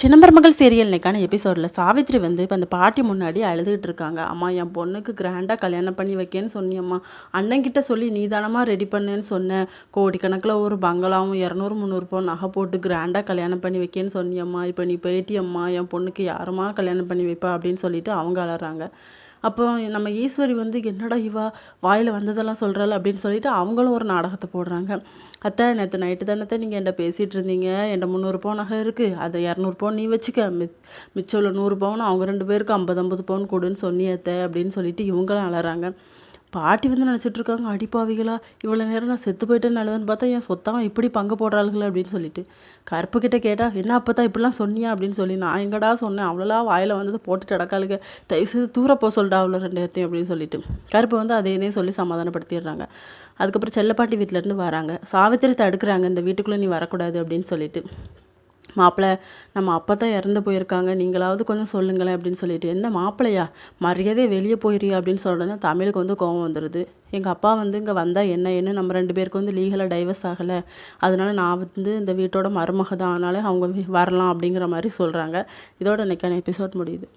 சின்னமருமகள் serial இன்னைக்கான எபிசோடில் சாவித்ரி வந்து இப்போ அந்த பாட்டி முன்னாடி அழுதுகிட்டு இருக்காங்க. அம்மா, என் பொண்ணுக்கு கிராண்டாக கல்யாணம் பண்ணி வைக்கேன்னு சொன்னியம்மா, அண்ணங்கிட்ட சொல்லி நீதானம்மா ரெடி பண்ணேன்னு சொன்னேன். கோடிக்கணக்கில் ஒரு பங்களாவும் 200 300 பவுன் நகை போட்டு கிராண்டாக கல்யாணம் பண்ணி வைக்கேன்னு சொன்னியம்மா, இப்போ நீ போயிட்டியம்மா, என் பொண்ணுக்கு யாரும்மா கல்யாணம் பண்ணி வைப்பா அப்படின்னு சொல்லிட்டு அவங்க அழறாங்க. அப்போ நம்ம ஈஸ்வரி வந்து என்னடா இவா வாயில் வந்ததெல்லாம் சொல்கிறாள் அப்படின்னு சொல்லிட்டு அவங்களும் ஒரு நாடகத்தை போடுறாங்க. அத்தை, நேற்று நைட்டு தானத்தை நீங்கள் என்கிட்ட பேசிகிட்டு இருந்தீங்க, என்கிட்ட 300 பவுன் நகை இருக்குது, அதை 200 பவுன் நீ வச்சுக்க, மிச்சம் உள்ள 100 பவுன் அவங்க 2 பேருக்கு 50 பவுன் கொடுன்னு சொன்னியத்தை அப்படின்னு சொல்லிட்டு இவங்களும் அலறாங்க. பாட்டி வந்து நினச்சிட்டு இருக்காங்க, அடிப்பாவிகளா, இவ்வளோ நேரம் நான் செத்து போயிட்டேன்னு நல்லதுன்னு பார்த்தா என் சொத்தம் இப்படி பங்கு போடுறாள்கள் அப்படின்னு சொல்லிட்டு கருப்பு கிட்ட கேட்டால், என்ன அப்போ இப்படிலாம் சொன்னியா அப்படின்னு சொல்லி, நான் எங்கடா சொன்னேன், அவ்வளோலாம் வாயில் வந்தது போட்டுட்டு அடக்காளுங்க, தயவுசெய்து தூர போக சொல்லிட்டா அவ்வளோ 2 இடத்தையும் அப்படின்னு சொல்லிட்டு கருப்பு வந்து அதையே சொல்லி சமாதானப்படுத்திடுறாங்க. அதுக்கப்புறம் செல்லப்பாட்டி வீட்டிலேருந்து வராங்க. சாவித்திரி தடுக்கிறாங்க, இந்த வீட்டுக்குள்ளே நீ வரக்கூடாது அப்படின்னு சொல்லிட்டு. மாப்பிள்ளை, நம்ம அப்பா தான் இறந்து போயிருக்காங்க, நீங்களாவது கொஞ்சம் சொல்லுங்களேன் அப்படின்னு சொல்லிட்டு. என்ன மாப்பிள்ளையா, மரியாதையை வெளியே போயிறியா அப்படின்னு சொல்கிறேன்னா தமிழுக்கு வந்து கோவம் வந்துடுது. எங்கள் அப்பா வந்து இங்கே வந்தால் என்ன நம்ம 2 பேருக்கு வந்து லீகலாக டைவர்ஸ் ஆகலை, அதனால நான் வந்து இந்த வீட்டோட மருமக தான், அதனால அவங்க வரலாம் அப்படிங்கிற மாதிரி சொல்கிறாங்க. இதோட இன்னைக்கான எபிசோட் முடியுது.